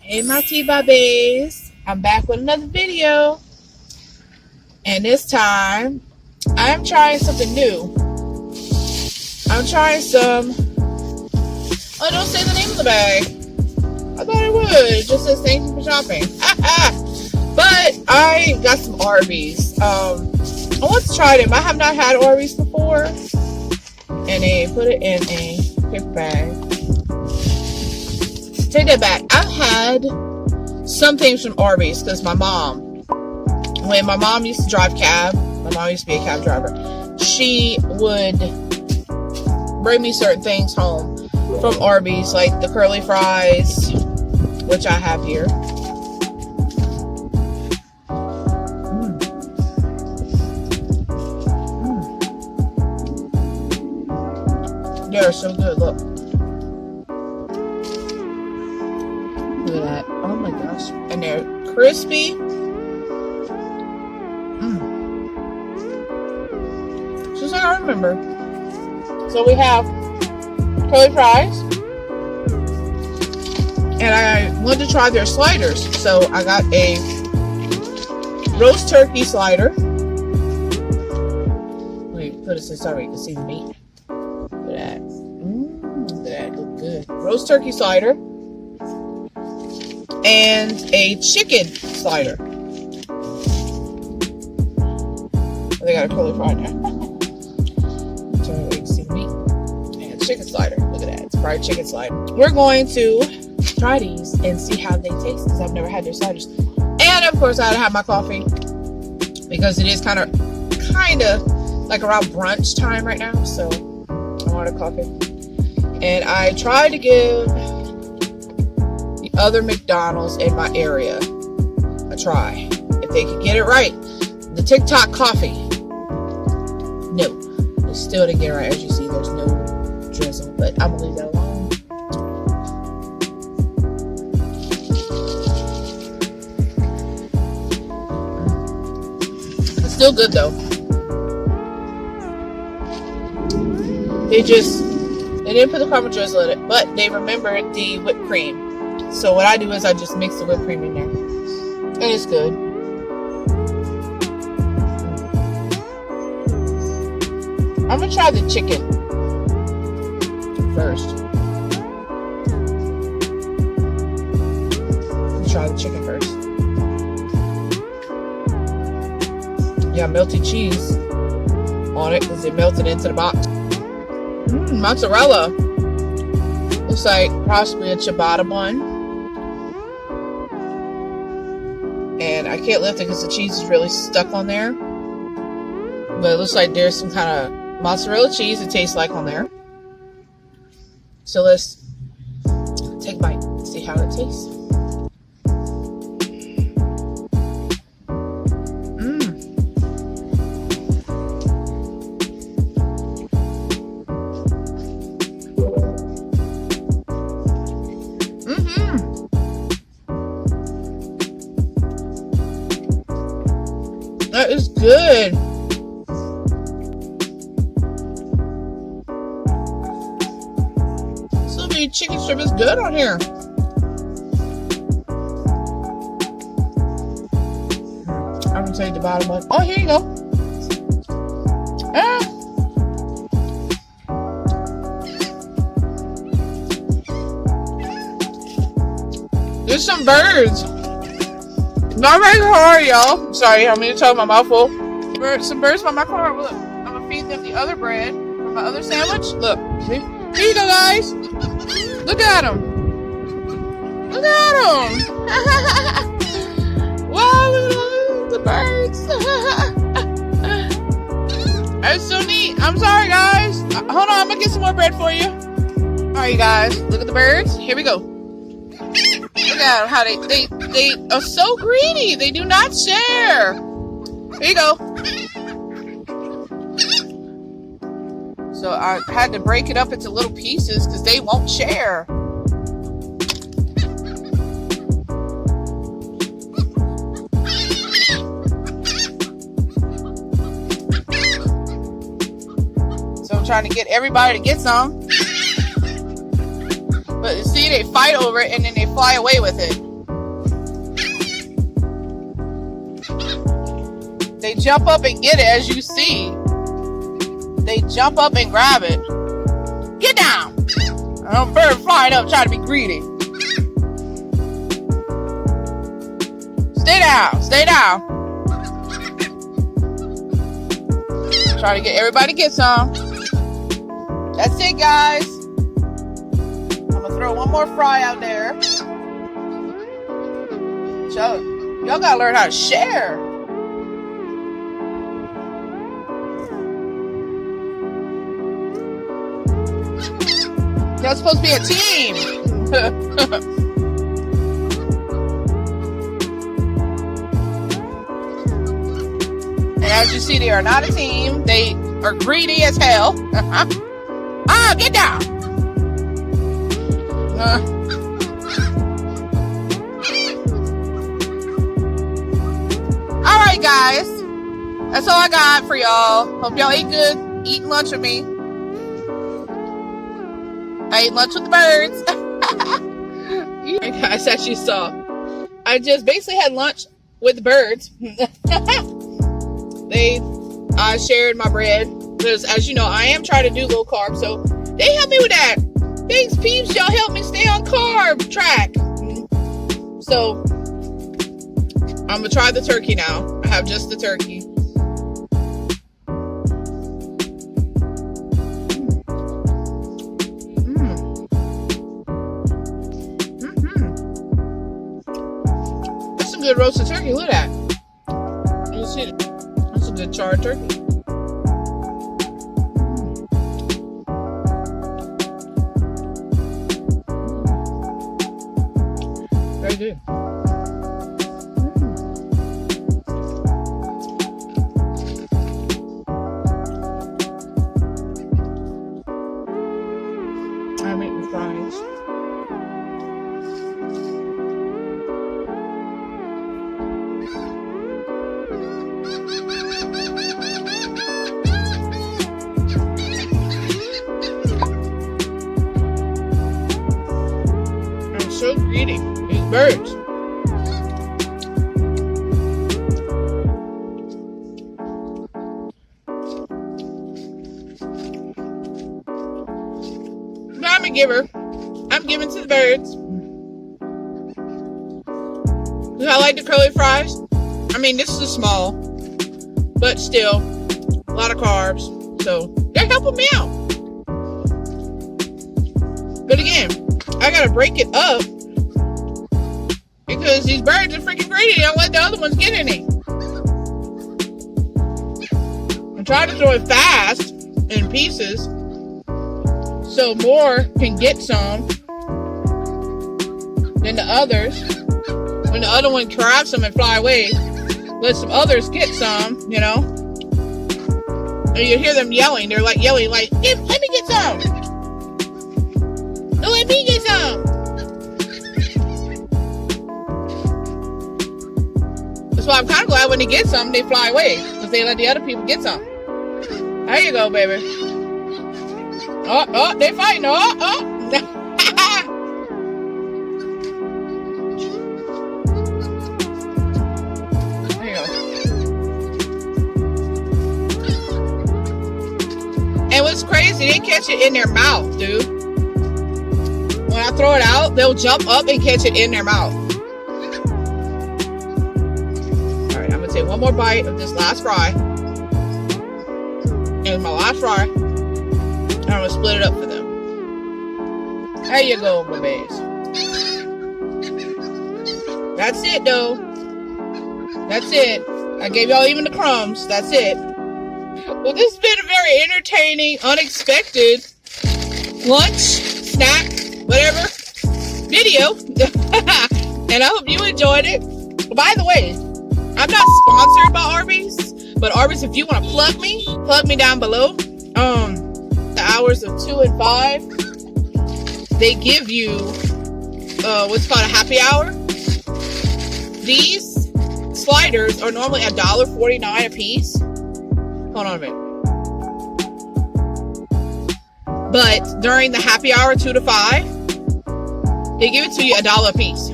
Hey my T-Bobbies, I'm back with another video, and this time I'm trying something new. I'm trying some, oh, don't say the name of the bag. I thought it would. It just says thank you for shopping. But I got some Arby's. I want to try them. I have not had Arby's before, and they put it in a paper bag. Take that back. I've had some things from Arby's because when my mom used to drive cab, my mom used to be a cab driver, she would bring me certain things home from Arby's, like the curly fries, which I have here. They're so good. Look. Look at that. Oh my gosh. And they're crispy. Just like I remember. So we have curly fries. And I wanted to try their sliders. So I got a roast turkey slider. Let me put this in so you can see the meat. Look at that. Look at that. Look good. Roast turkey slider. And a chicken slider. They got a curly fry in there. So you can see the meat. And chicken slider. Look at that. It's fried chicken slider. We're going to try these and see how they taste because I've never had their sliders. And of course, I had to have my coffee because it is kind of like around brunch time right now. So I wanted a coffee. And I tried to give other McDonald's in my area a try if they could get it right. The TikTok coffee, no, they still didn't get it right. As you see, there's no drizzle, but I'm gonna leave that alone. It's still good though. They didn't put the caramel drizzle in it, but they remembered the whipped cream. So what I do is I just mix the whipped cream in there. And it's good. I'm going to try the chicken first. Try the chicken first. Yeah, melted cheese on it because it melted into the box. Mozzarella. Looks like possibly a ciabatta bun. And I can't lift it because the cheese is really stuck on there. But it looks like there's some kind of mozzarella cheese it tastes like on there. So let's take a bite and see how it tastes. That is good. Sylvie chicken strip is good on here. I'm gonna take the bottom one. Oh, here you go. There's some birds. Not my car, y'all. Sorry, I'm gonna talk my mouth full. Some birds by my car. Look, I'm gonna feed them the other bread from my other sandwich. Look, see? Here you go, guys. Look at them. Look at them. Wow, look at the birds. That's so neat. I'm sorry, guys. Hold on, I'm gonna get some more bread for you. All right, you guys. Look at the birds. Here we go. Look at them, how they are so greedy. They do not share. Here you go. So I had to break it up into little pieces because they won't share. So I'm trying to get everybody to get some. But you see, they fight over it and then they fly away with it. They jump up and get it, as you see. They jump up and grab it. Get down! Bird flying up trying to be greedy. Stay down. Stay down. Try to get everybody to get some. That's it, guys. I'm gonna throw one more fry out there. So, y'all gotta learn how to share. Y'all supposed to be a team. And as you see, they are not a team. They are greedy as hell. Get down. All right, guys. That's all I got for y'all. Hope y'all ate good. Eating lunch with me. I ate lunch with the birds. Hey guys, as you saw, I just basically had lunch with the birds. I shared my bread because, as you know, I am trying to do low carb, so they helped me with that. Thanks, peeps. Y'all help me stay on carb track. So I'm gonna try the turkey now. I have just the turkey. Good roasted turkey. Look at that. You see it? That's a good charred turkey. Very good. I'm eating fries. So greedy, these birds. But I'm a giver. I'm giving to the birds. I like the curly fries. I mean, this is small, but still a lot of carbs. So they're helping me out. But again, I gotta break it up because these birds are freaking greedy. They don't let the other ones get any. I'm trying to throw it fast in pieces so more can get some than the others. When the other one grabs some and fly away, let some others get some, you know. And you hear them yelling. They're like yelling, like, let me get some. No, let me get some. That's why I'm kind of glad when they get some, they fly away. Because they let the other people get some. There you go, baby. Oh, they're fighting. Oh. There you go. And what's crazy, they catch it in their mouth, dude. When I throw it out, they'll jump up and catch it in their mouth. Alright, I'm going to take one more bite of this last fry. And my last fry. And I'm going to split it up for them. There you go, babies. That's it, though. That's it. I gave y'all even the crumbs. That's it. Well, this has been a very entertaining, unexpected lunch, snack, whatever video. And I hope you enjoyed it. By the way, I'm not sponsored by Arby's, but Arby's, if you want to plug me down below. The hours of 2 and 5, they give you what's called a happy hour. These sliders are normally $1.49 a piece. Hold on a minute. But during the happy hour 2 to 5, they give it to you $1 a piece.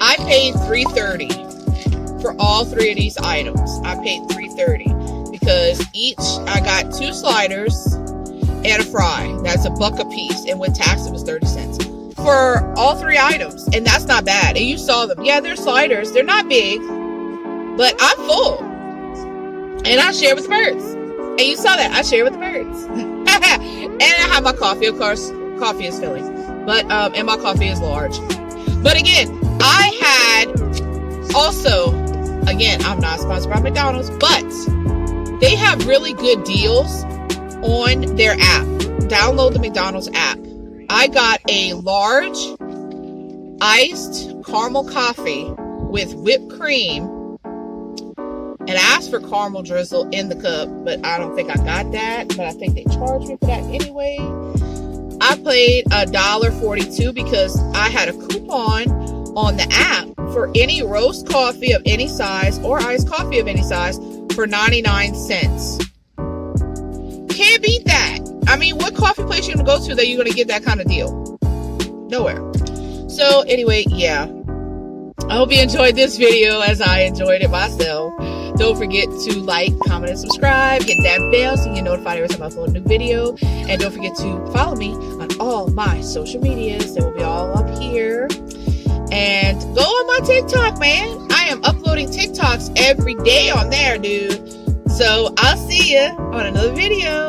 I paid $3.30 for all 3 of these items. I paid $3.30. $2.30 because I got 2 sliders and a fry. That's $1 a piece, and with tax it was 30 cents for all 3 items, and that's not bad. And you saw them. Yeah, they're sliders. They're not big, but I'm full, and I share with the birds. And you saw that I share with the birds. And I have my coffee. Of course, coffee is filling, but and my coffee is large. But again, I had also, again, I'm not sponsored by McDonald's, but they have really good deals on their app. Download the McDonald's app. I got a large iced caramel coffee with whipped cream, and I asked for caramel drizzle in the cup, but I don't think I got that, but I think they charged me for that anyway. I paid $1.42 because I had a coupon on the app for any roast coffee of any size or iced coffee of any size for 99 cents. Can't beat that. I mean, what coffee place you gonna go to that you're gonna get that kind of deal? Nowhere. So anyway, yeah. I hope you enjoyed this video as I enjoyed it myself. Don't forget to like, comment, and subscribe. Hit that bell so you get notified every time I upload a new video. And don't forget to follow me on all my social medias. They will be all up here. And go on my TikTok, man. I am uploading TikToks every day on there, dude. So I'll see you on another video.